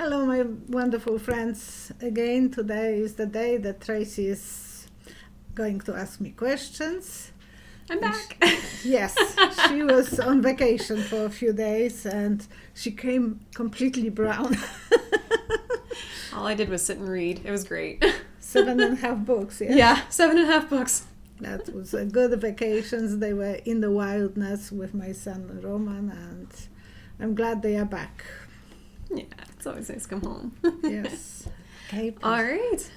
Hello, my wonderful friends. Again, today is the day that Tracy is going to ask me questions. I'm back. Yes, she was on vacation for a few days and she came completely brown. All I did was sit and read. It was great. 7.5 books, yes? Yeah, 7.5 books. That was a good vacations. They were in the wildness with my son Roman, and I'm glad they are back. Yeah, it's always nice to come home. Yes. Okay. Please. All right.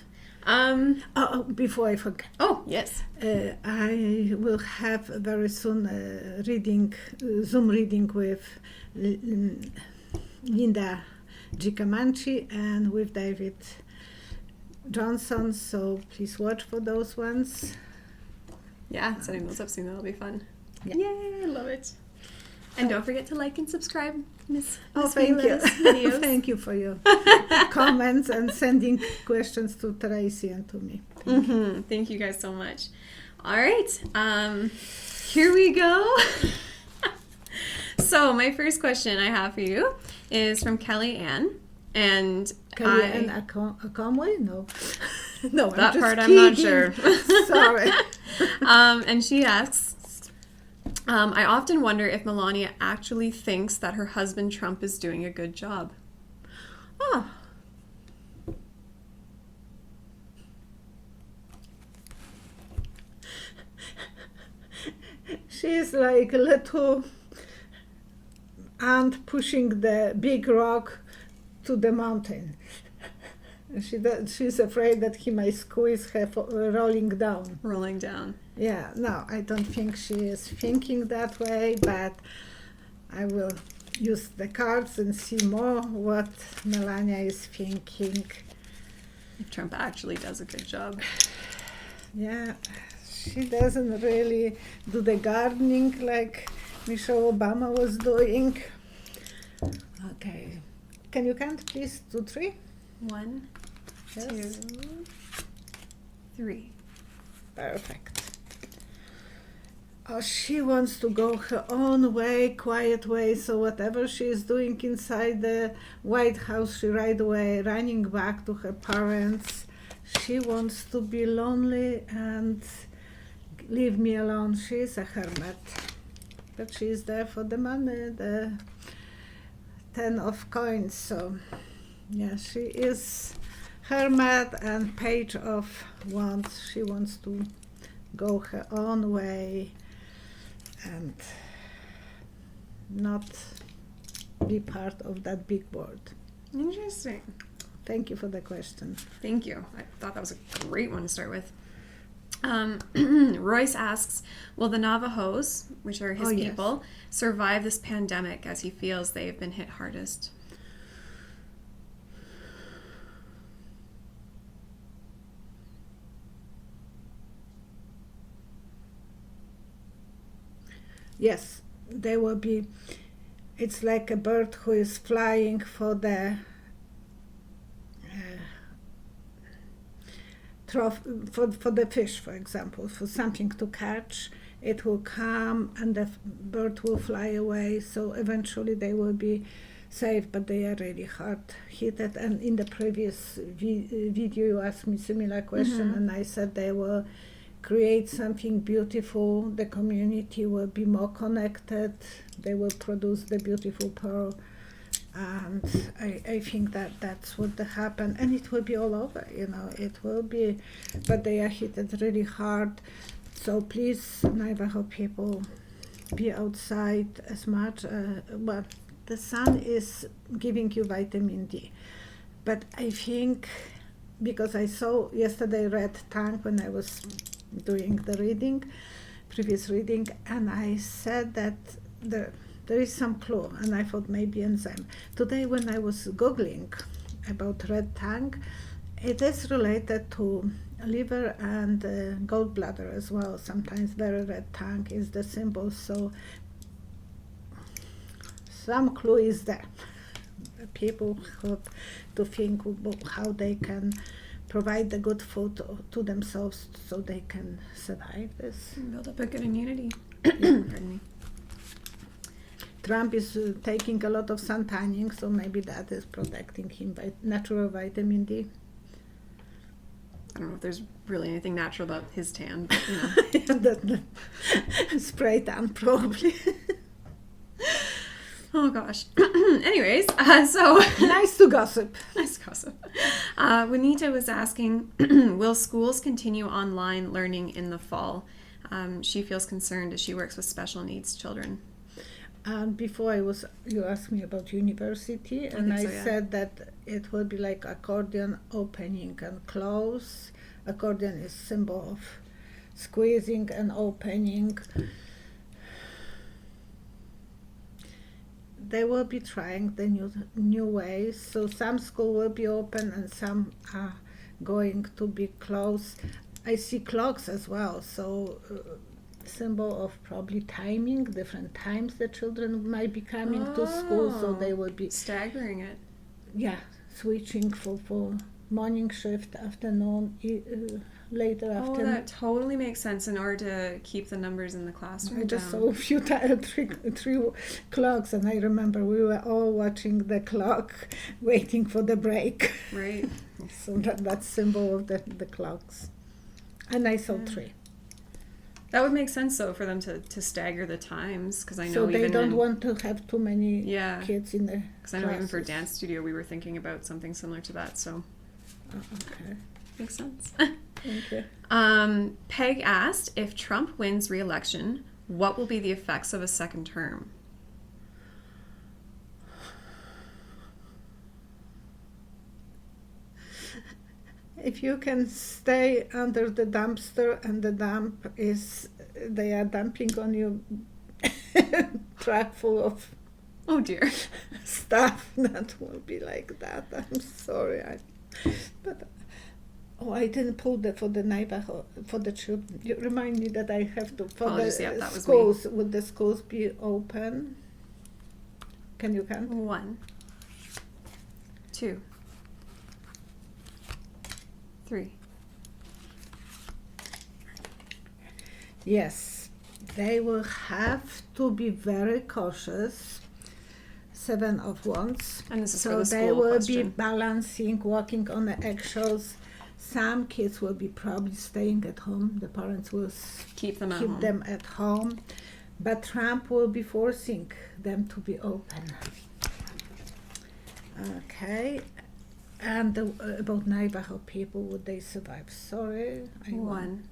Before I forget. Oh, yes. I will have very soon Zoom reading with Linda Giacomanci and with David Johnson, so please watch for those ones. Yeah, setting those up soon. That'll be fun. Yeah. Yay, I love it. And don't forget to like and subscribe, Miss Thank you. Videos. Thank you for your comments and sending questions to Tracy and to me. Thank you guys so much. All right. Here we go. So my first question I have for you is from Kelly Ann. And Kelly Ann Conway? No. No, that I'm part kidding. I'm not sure. Sorry. And she asks, I often wonder if Melania actually thinks that her husband Trump is doing a good job. Oh. She's like a little ant pushing the big rock to the mountain. She's afraid that he might squeeze her rolling down. Rolling down. Yeah, no, I don't think she is thinking that way, but I will use the cards and see more what Melania is thinking. If Trump actually does a good job. Yeah, she doesn't really do the gardening like Michelle Obama was doing. Okay. Can you count, please? 2, 3? 1, Yes. 2, 3. Perfect. Oh, she wants to go her own way, quiet way, so whatever she is doing inside the White House, she right away running back to her parents. She wants to be lonely and leave me alone. She is a hermit, but she is there for the money, the 10 of coins, so yeah, she is hermit and page of wands. She wants to go her own way and not be part of that big board. Interesting. Thank you for the question. Thank you. I thought that was a great one to start with. Royce asks, will the Navajos, which are his people, survive this pandemic as he feels they have been hit hardest? Yes, they will be. It's like a bird who is flying for the for the fish, for example, for something to catch. It will come and the bird will fly away, so eventually they will be safe, but they are really hard hit. And in the previous video you asked me similar question, and I said they will create something beautiful, the community will be more connected, they will produce the beautiful pearl, and I think that that's what will happen, and it will be all over, it will be, but they are hit really hard. So please, Navajo people, be outside as much. Well, the sun is giving you vitamin D, but I think, because I saw yesterday red tongue when I was doing the previous reading, and I said that there is some clue, and I thought maybe enzyme. Today when I was Googling about red tongue, it is related to liver and gallbladder as well. Sometimes very red tongue is the symbol, so some clue is there. People have to think about how they can provide the good food to themselves so they can survive this. Build up a good immunity. Pardon me. Trump is taking a lot of sun tanning, so maybe that is protecting him by natural vitamin D. I don't know if there's really anything natural about his tan, but The spray tan, probably. Oh gosh. Anyways, so Nice to gossip. nice gossip. Juanita was asking, will schools continue online learning in the fall? She feels concerned as she works with special needs children. And before you asked me about university, and I think so, yeah. said that it will be like accordion opening and close. Accordion is symbol of squeezing and opening. They will be trying the new ways. So some school will be open and some are going to be closed. I see clocks as well. So symbol of probably timing, different times the children might be coming to school, so they will be staggering it. Yeah, switching for morning shift, afternoon, later Oh, afternoon. that totally makes sense in order to keep the numbers in the classroom I just down. saw a few three clocks, and I remember we were all watching the clock, waiting for the break. Right. So that's symbol of the clocks. And I saw three. That would make sense, though, for them to stagger the times, because I know So they even don't want to have too many Yeah. kids in the Because I know even for classes. dance studio, we were thinking about something similar to that, so Oh, okay, makes sense. thank you. Peg asked, if Trump wins re-election, what will be the effects of a second term? If you can stay under the dumpster and the dump is, they are dumping on you truck full of Oh dear. stuff, that will be like that. I'm sorry. But I didn't pull for the Navajo, for the children. You remind me that I have to, for Apologies, the yeah, that was schools, would the schools be open? Can you count? 1, 2, 3. Yes, they will have to be very cautious. 7 of Wands. And this is So for the they school will question. be balancing, walking on the eggshells. Some kids will be probably staying at home. The parents will Keep them at keep home. them at home. But Trump will be forcing them to be open. Okay. And about Navajo people, would they survive? Sorry, I won. 1,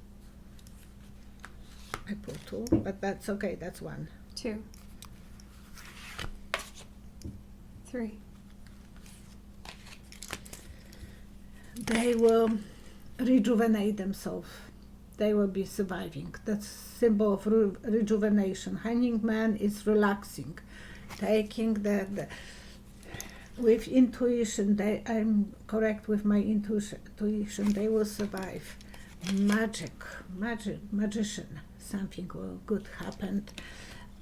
I put 2, but that's okay. That's 1. 2, 3. They will rejuvenate themselves. They will be surviving. That's symbol of rejuvenation. Hanging man is relaxing, taking the with intuition. I'm correct with my intuition. They will survive. Magician. Something will good happen,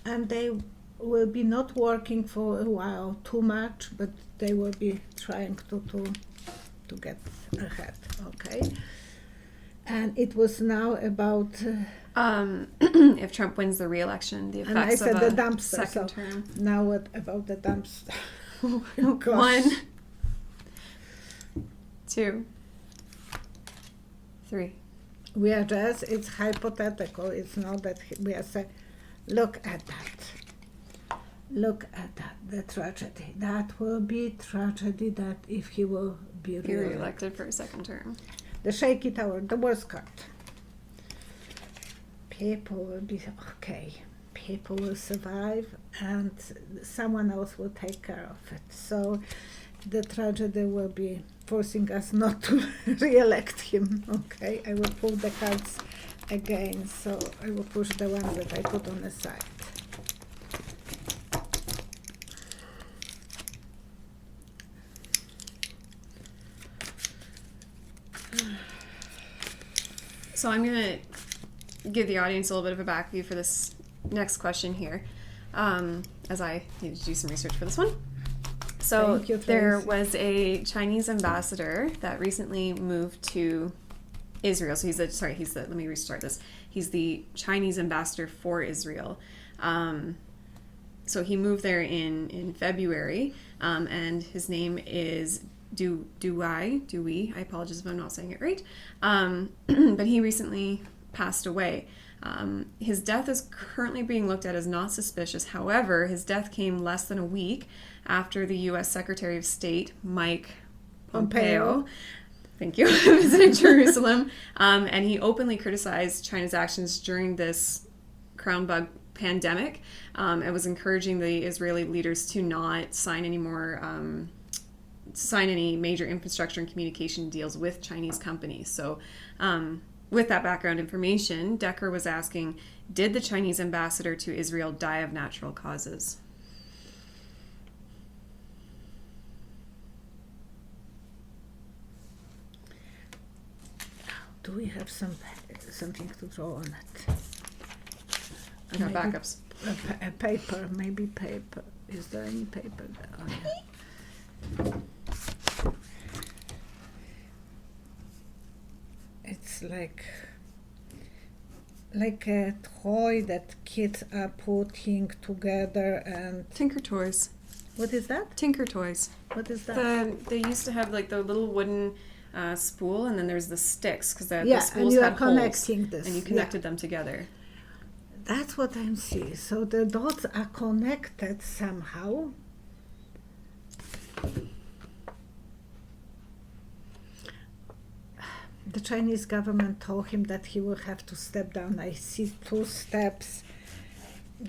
and they will be not working for a while too much, but they will be trying to get ahead. Okay. And it was now about If Trump wins the re-election, the and I effects said of the a dumpster. second So term. now what about the dumpster? Oh, gosh. 1, 2, 3. We are just, it's hypothetical. It's not that we are saying, look at that. Look at that, the tragedy. That will be tragedy that if he will be Be reelected. re-elected for a second term. The shaky tower, the worst card. People will be okay. People will survive and someone else will take care of it. So the tragedy will be forcing us not to re-elect him. Okay, I will pull the cards again. So I will push the one that I put on the side. So I'm going to give the audience a little bit of a back view for this next question here, as I need to do some research for this one. So Thank you, there Tracy. was a Chinese ambassador that recently moved to Israel. So let me restart this. He's the Chinese ambassador for Israel. So he moved there in February, and his name is Dewey. I apologize if I'm not saying it right. But he recently passed away. His death is currently being looked at as not suspicious. However, his death came less than a week after the U.S. Secretary of State, Mike Pompeo, thank you, visited Jerusalem, and he openly criticized China's actions during this crown bug pandemic, and was encouraging the Israeli leaders to not sign any major infrastructure and communication deals with Chinese companies. So with that background information, Decker was asking, did the Chinese ambassador to Israel die of natural causes? Do we have something to draw on it? Got backups. A paper, maybe paper. Is there any paper there? Oh, yeah. It's like a toy that kids are putting together and... Tinker Toys. What is that? Tinker Toys. What is that? They used to have like the little wooden spool, and then there's the sticks, because the Yeah, spools and you had are connecting holes, this. and you connected them together. That's what I'm seeing. So the dots are connected somehow. The Chinese government told him that he will have to step down. I see 2 steps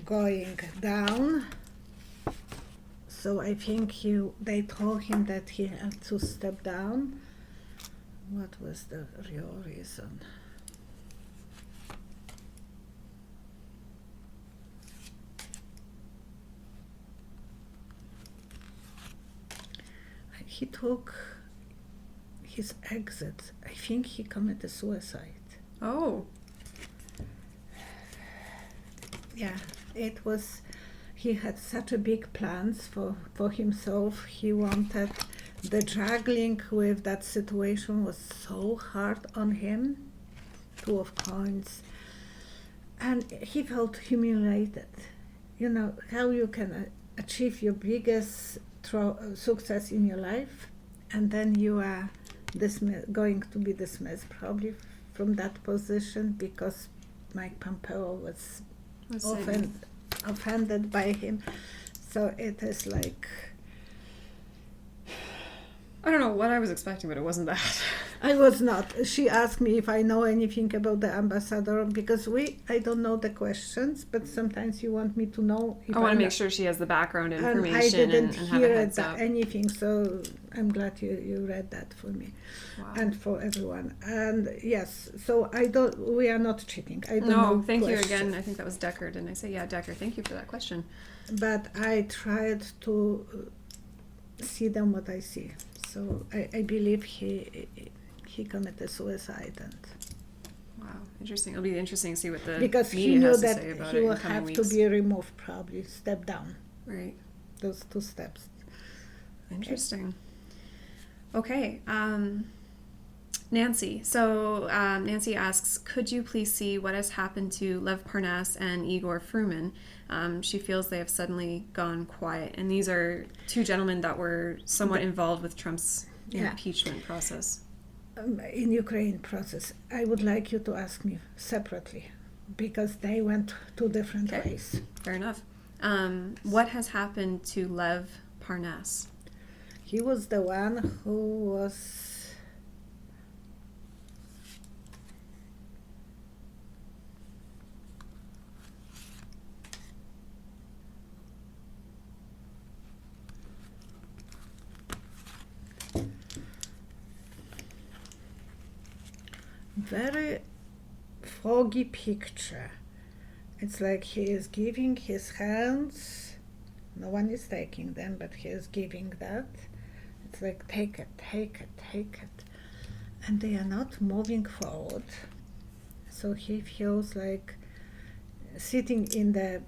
going down. So I think they told him that he had to step down. What was the real reason? He took his exit. I think he committed suicide. Oh. Yeah, it was... He had such a big plans for himself. He wanted... The juggling with that situation was so hard on him. 2 of coins. And he felt humiliated. You know, how you can achieve your biggest success in your life, and then you are going to be dismissed probably from that position because Mike Pompeo was offended by him. So it is like... I don't know what I was expecting, but it wasn't that. I was not. She asked me if I know anything about the ambassador, because I don't know the questions, but sometimes you want me to know. If I want to make sure she has the background information, I didn't and have a hear heads up. anything, so I'm glad you read that for me. Wow. And for everyone. And yes, so we are not cheating. I don't know. No, thank you questions. again. I think that was Decker. Didn't I say? Yeah, Decker. Thank you for that question. But I tried to see them what I see. So I believe he committed suicide, and wow, interesting. It'll be interesting to see what the because he media knew has to that say about he it will in coming have weeks. to be removed, probably step down. Right. Those 2 steps. Interesting. Okay. Nancy. So Nancy asks, could you please see what has happened to Lev Parnas and Igor Fruman? She feels they have suddenly gone quiet. And these are 2 gentlemen that were somewhat involved with Trump's impeachment process. In Ukraine process, I would like you to ask me separately, because they went 2 different ways. Fair enough. What has happened to Lev Parnas? He was the one who was... very foggy picture. It's like he is giving his hands, no one is taking them, but he is giving that. It's like, take it, take it, take it. And they are not moving forward. So he feels like sitting in the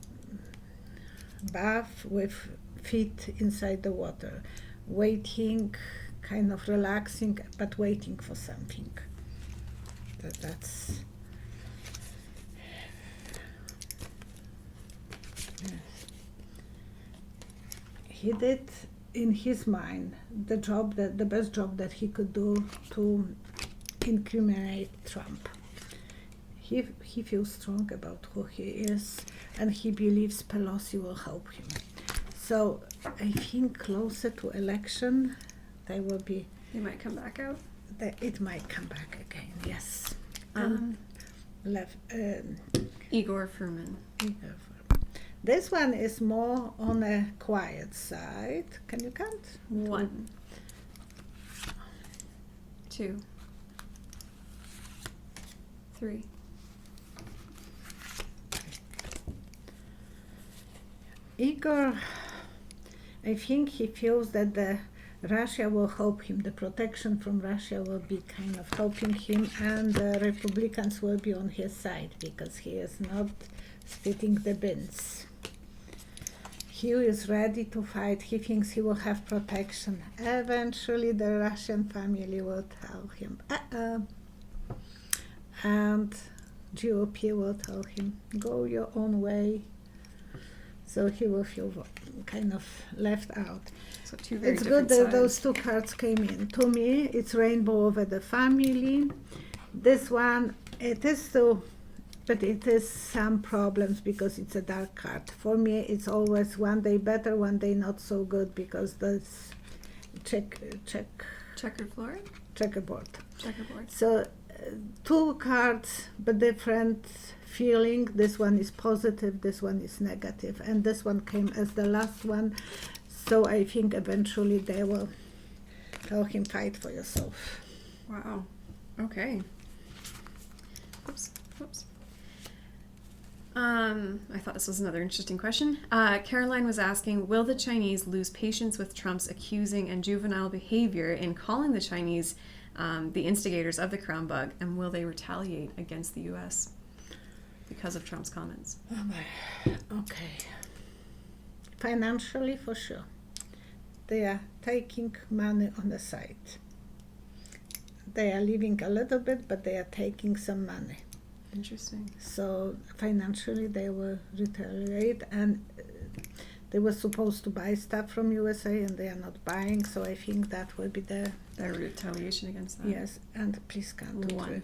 bath with feet inside the water, waiting, kind of relaxing, but waiting for something. That's... Yes. he did in his mind the best job that he could do to incriminate Trump. He feels strong about who he is, and he believes Pelosi will help him. So I think closer to election, they might come back out. It might come back again. Yes. Igor Fruman. This one is more on a quiet side. Can you count? 1, 2, 3. Igor, I think he feels that Russia will help him. The protection from Russia will be kind of helping him, and the Republicans will be on his side because he is not spitting the bins. He is ready to fight. He thinks he will have protection. Eventually, the Russian family will tell him, and GOP will tell him, go your own way. So he will feel kind of left out. So two very it's different good that sides. those two cards came in. To me, it's rainbow over the family. This one, it is too, but it is some problems because it's a dark card. For me, it's always one day better, one day not so good because this Checkered floor? checkerboard. Checkerboard. So two cards, but different feeling. This one is positive, this one is negative, and this one came as the last one. So I think eventually they will tell him, fight for yourself. Wow. Okay. Oops. I thought this was another interesting question. Caroline was asking, will the Chinese lose patience with Trump's accusing and juvenile behavior in calling the Chinese the instigators of the crown bug, and will they retaliate against the U.S. because of Trump's comments? Oh my. Okay. Financially, for sure. They are taking money on the side. They are leaving a little bit, but they are taking some money. Interesting. So financially they will retaliate, and they were supposed to buy stuff from USA and they are not buying, so I think that will be the retaliation against that. Yes, and please count to 1,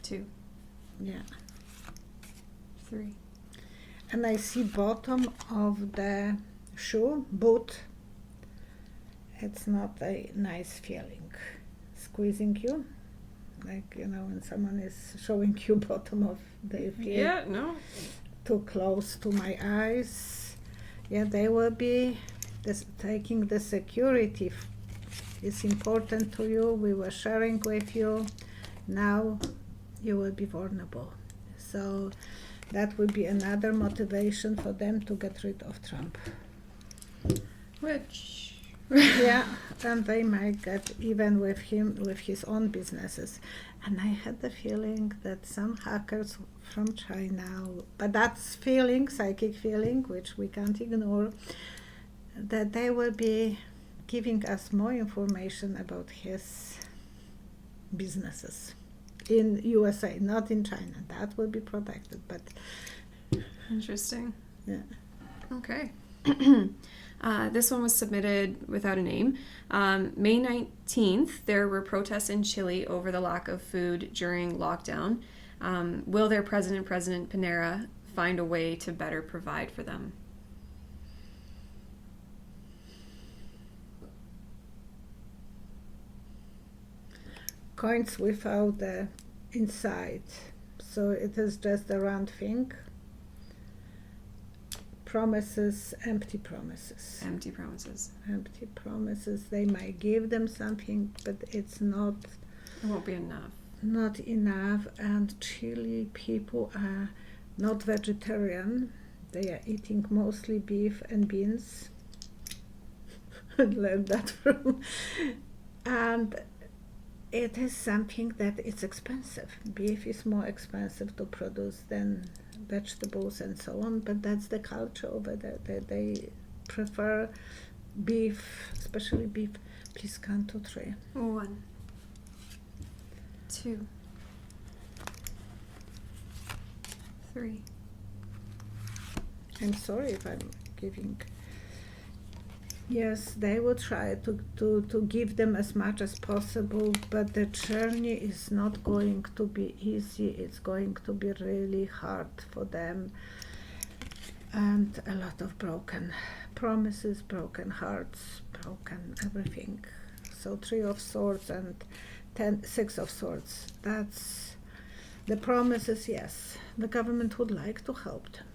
2, yeah. 3. And I see bottom of the shoe, boot. It's not a nice feeling. Squeezing you. Like, when someone is showing you bottom of their feet. Yeah, no. Too close to my eyes. Yeah, they will be taking the security. It's important to you. We were sharing with you. Now you will be vulnerable. So that will be another motivation for them to get rid of Trump. Which... Yeah, and they might get even with him, with his own businesses. And I had the feeling that some hackers from China, but that's feeling, psychic feeling, which we can't ignore, that they will be giving us more information about his businesses in USA, not in China. That will be protected, but... Interesting. Yeah. Okay. This one was submitted without a name. May 19th, there were protests in Chile over the lack of food during lockdown. Will their President Pinera, find a way to better provide for them? Coins without the inside. So it is just a round thing. Promises, empty promises. Empty promises. Empty promises. They might give them something, but it's not. It won't be enough. Not enough. And Chile people are not vegetarian. They are eating mostly beef and beans. I learned that from. And it is something that is expensive. Beef is more expensive to produce than vegetables and so on, but that's the culture over there. They prefer beef, especially beef. Please count to 3. 1, 2, 3. I'm sorry if I'm giving. Yes, they will try to give them as much as possible, but the journey is not going to be easy. It's going to be really hard for them, and a lot of broken promises, broken hearts, broken everything. So 3 of Swords and 6 of Swords. That's the promises. Yes, the government would like to help them.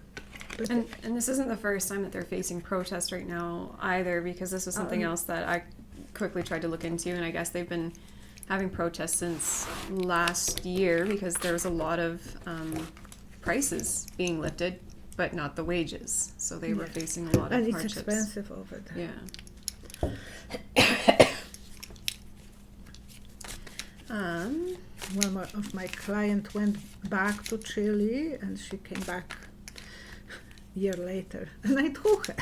And this isn't the first time that they're facing protests right now either, because this was something else that I quickly tried to look into, and I guess they've been having protests since last year because there's a lot of prices being lifted, but not the wages. So they were facing a lot of hardships. And it's expensive over there. Yeah. One of my clients went back to Chile, and she came back a year later, and I told her,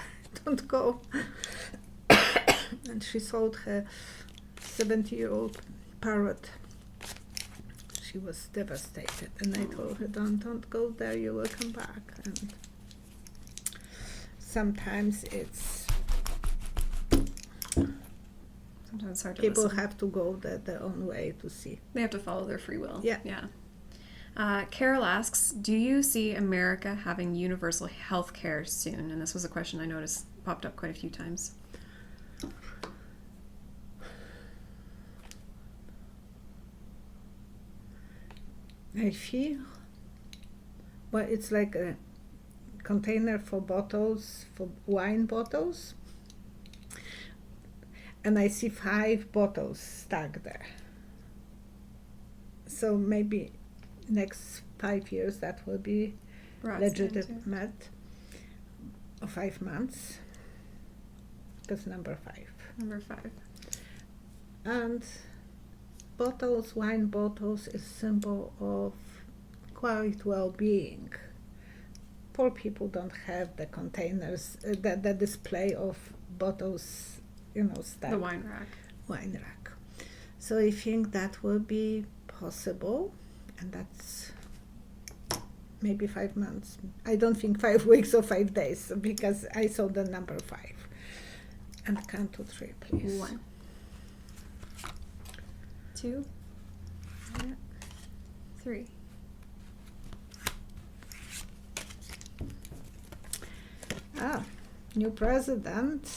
don't go. And she sold her 70-year-old parrot. She was devastated, and I told her, don't go there, you will come back. And sometimes it's hard to people listen. have to go their own way to see. They have to follow their free will. Yeah. Carol asks, do you see America having universal health care soon? And this was a question I noticed popped up quite a few times. I feel, well, it's like a container for bottles, for wine bottles. And I see 5 bottles stacked there. So maybe next 5 years that will be legitimate. Or 5 months. That's number 5. Number 5. And bottles, wine bottles, is symbol of quite well-being. Poor people don't have the containers, the display of bottles, stuff. The wine rack. So I think that will be possible, and that's maybe 5 months. I don't think 5 weeks or 5 days, because I saw the number 5. And count to 3, please. 1, 2, 3. New president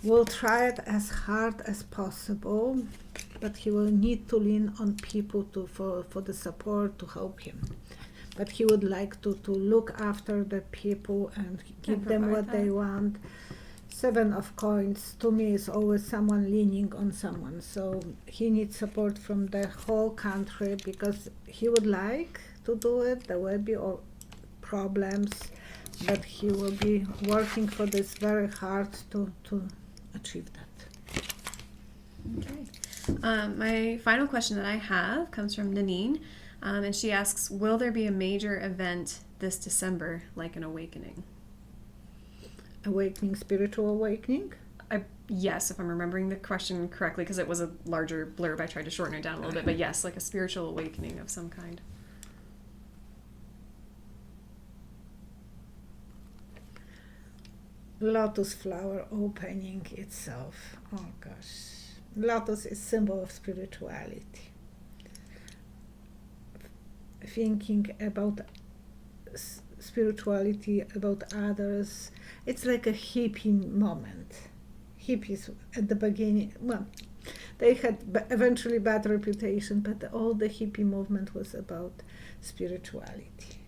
will try it as hard as possible, but he will need to lean on people for the support to help him. But he would like to look after the people and give them what they want. 7 of Coins to me is always someone leaning on someone. So he needs support from the whole country, because he would like to do it. There will be problems, but he will be working for this very hard to achieve that. Okay. My final question that I have comes from Nanine, and she asks, will there be a major event this December, like an awakening? Awakening, spiritual awakening? Yes, if I'm remembering the question correctly, because it was a larger blurb. I tried to shorten it down a little bit, but yes, like a spiritual awakening of some kind. Lotus flower opening itself. Oh gosh. Lotus is symbol of spirituality. Thinking about spirituality, about others. It's like a hippie moment. Hippies at the beginning, well, they had eventually bad reputation, but all the hippie movement was about spirituality.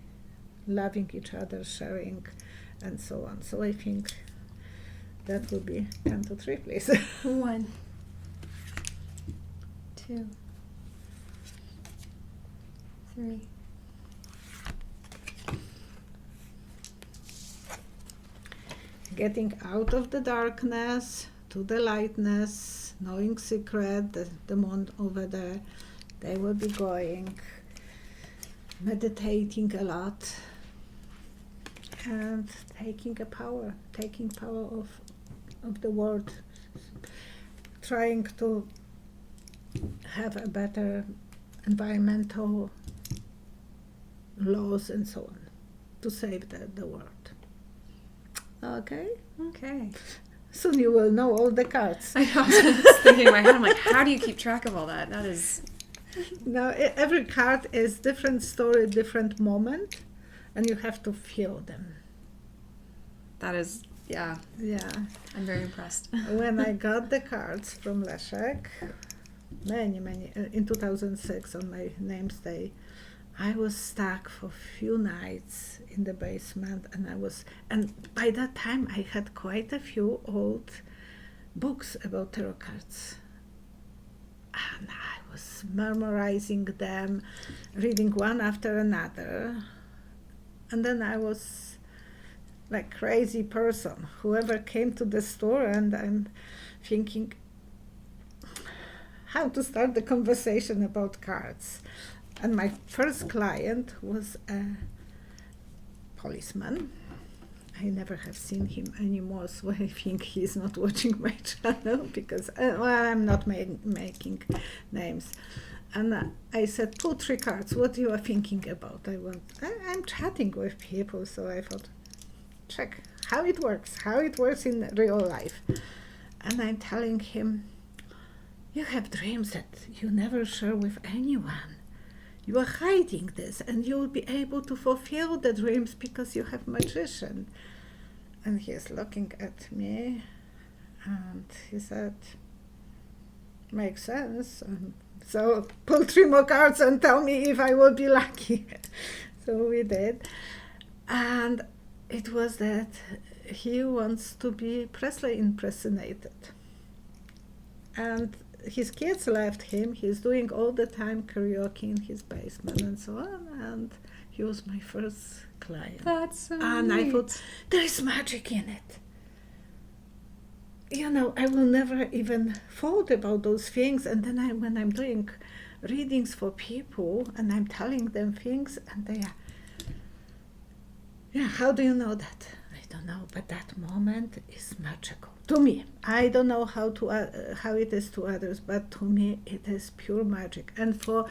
Loving each other, sharing, and so on. So I think that will be 10 to 3, please. 1, 2, 3. Getting out of the darkness to the lightness, knowing secret, the moon over there, they will be going, meditating a lot, and taking power of the world, trying to have a better environmental laws and so on, to save the world. Okay? Okay. Soon you will know all the cards. I was thinking in my head, I'm like, how do you keep track of all that? That is... Now, every card is different story, different moment, and you have to feel them. That is, yeah. Yeah. I'm very impressed. When I got the cards from Leszek, many, in 2006 on my name's day, I was stuck for a few nights in the basement, and by that time I had quite a few old books about tarot cards. And I was memorizing them, reading one after another. And then I was like crazy person. Whoever came to the store, and I'm thinking how to start the conversation about cards. And my first client was a policeman. I never have seen him anymore, so I think he's not watching my channel because I'm not making names. And I said, pull 3 cards. What you are thinking about? I'm chatting with people, so I thought, check how it works in real life. And I'm telling him, you have dreams that you never share with anyone. You are hiding this, and you will be able to fulfill the dreams because you have magician. And he is looking at me, and he said, makes sense. So pull 3 more cards and tell me if I will be lucky. So we did. And it was that he wants to be Presley impersonated. And his kids left him. He's doing all the time karaoke in his basement and so on. And he was my first client. That's so And neat. I thought, there is magic in it. You know, I will never even thought about those things. And then when I'm doing readings for people and I'm telling them things and they are, yeah, how do you know that? I don't know, but that moment is magical to me. I don't know how it is to others, but to me it is pure magic. And for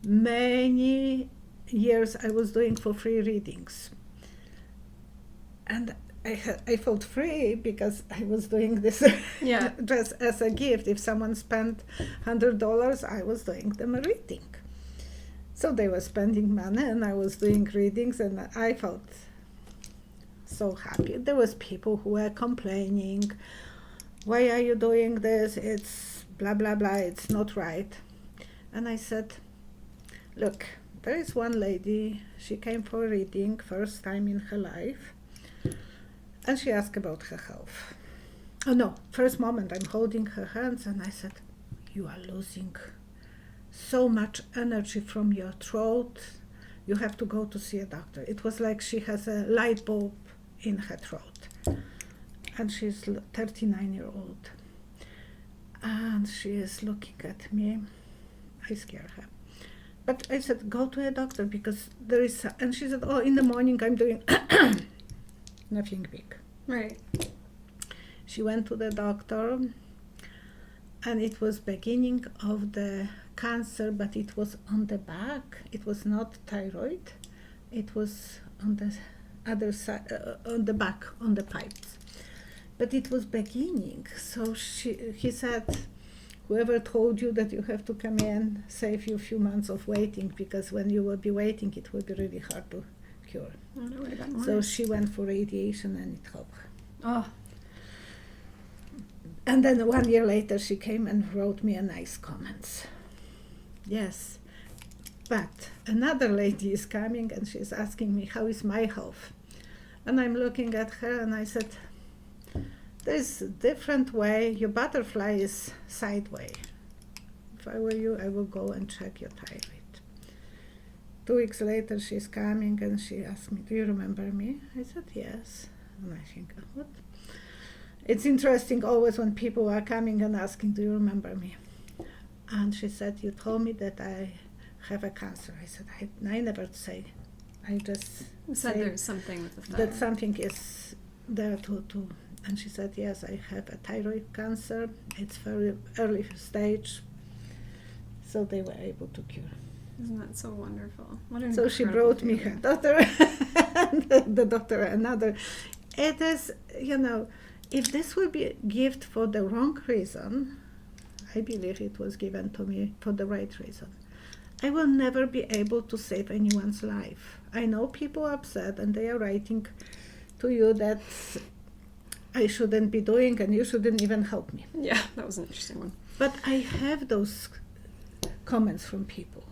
many years I was doing for free readings, and I felt free because I was doing this Yeah. just as a gift. If someone spent $100, I was doing them a reading. So they were spending money and I was doing readings, and I felt so happy. There was people who were complaining, why are you doing this? It's blah, blah, blah. It's not right. And I said, look, there is one lady, she came for a reading, first time in her life, and she asked about her health. Oh no, first moment I'm holding her hands and I said, you are losing so much energy from your throat. You have to go to see a doctor. It was like she has a light bulb in her throat. And she's 39-year-old. And she is looking at me. I scare her. But I said, go to a doctor because there is... And she said, oh, in the morning I'm doing nothing big. Right. She went to the doctor, and it was beginning of the cancer, but it was on the back. It was not thyroid. It was on the other side, on the back, on the pipes. But it was beginning. So he said, whoever told you that you have to come in, save you a few months of waiting, because when you will be waiting, it will be really hard to cure. Oh, that would have gotten So worse. she went for radiation and it helped her. Oh, And then 1 year later, she came and wrote me a nice comments. Yes, but another lady is coming and she's asking me, how is my health? And I'm looking at her and I said, there's a different way. Your butterfly is sideways. If I were you, I will go and check your thyroid. 2 weeks later, she's coming and she asked me, do you remember me? I said, yes. And I think, what? It's interesting always when people are coming and asking, do you remember me? And she said, you told me that I have a cancer. I said, I never say. I just you said say there's something with the that thyroid. something is there too. And she said, yes, I have a thyroid cancer. It's very early stage. So they were able to cure. Isn't that so wonderful? What an So she incredible brought me her feeling. daughter, and the doctor another. it is, if this would be a gift for the wrong reason, I believe it was given to me for the right reason. I will never be able to save anyone's life. I know people are upset and they are writing to you that I shouldn't be doing and you shouldn't even help me. Yeah, that was an interesting one. But I have those comments from people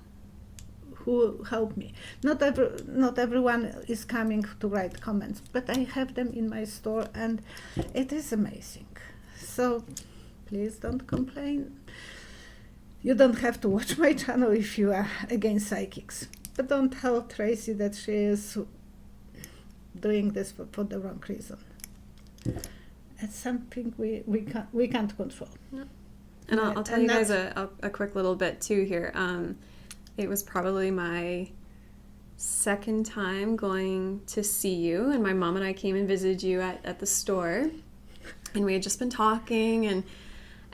who help me. Not everyone is coming to write comments, but I have them in my store and it is amazing. So please don't complain. You don't have to watch my channel if you are against psychics. But don't tell Tracy that she is doing this for the wrong reason. It's something we can't control. Yeah. And I'll tell you guys a quick little bit too here. It was probably my second time going to see you, and my mom and I came and visited you at the store, and we had just been talking,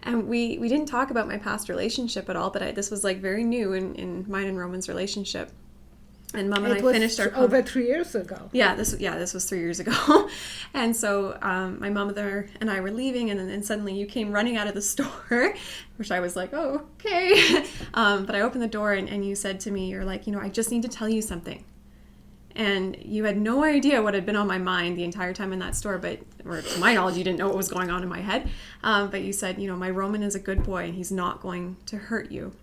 and we didn't talk about my past relationship at all, but this was like very new in mine and Roman's relationship. And Mom and I finished our over 3 years ago. Yeah, this was 3 years ago. And so my mother and I were leaving, and then suddenly you came running out of the store, which I was like, oh, okay. But I opened the door, and you said to me, you're like, I just need to tell you something. And you had no idea what had been on my mind the entire time in that store, or to my knowledge, you didn't know what was going on in my head. But you said, my Roman is a good boy, and he's not going to hurt you.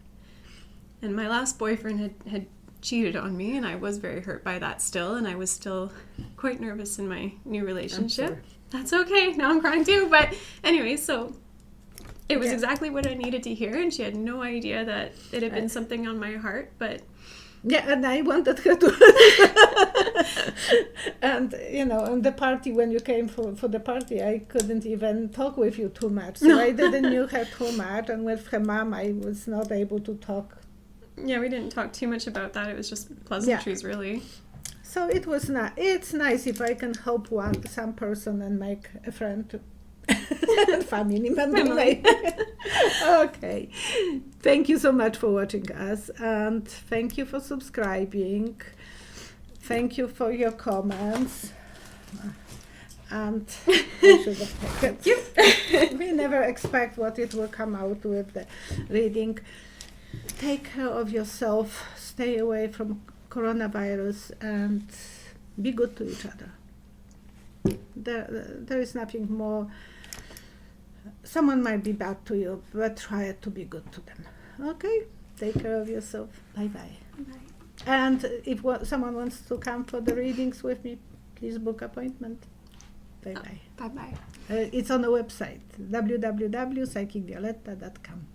And my last boyfriend had cheated on me, and I was very hurt by that still, and I was still quite nervous in my new relationship. That's okay. Now I'm crying too. But anyway, so it was exactly what I needed to hear, and she had no idea that it had been something on my heart, but yeah, and I wanted her to. And, on the party, when you came for the party, I couldn't even talk with you too much. So I didn't know her too much, and with her mom, I was not able to talk. Yeah, we didn't talk too much about that. It was just pleasantries, really. So it was not. It's nice if I can help some person and make a friend, family member. Okay. Thank you so much for watching us, and thank you for subscribing. Thank you for your comments. And I should have taken. We never expect what it will come out with the reading. Take care of yourself, stay away from coronavirus, and be good to each other. There is nothing more. Someone might be bad to you, but try to be good to them. Okay? Take care of yourself. Bye-bye. Bye. And if someone wants to come for the readings with me, please book appointment. Bye-bye. Bye-bye. It's on the website, www.psychicvioletta.com.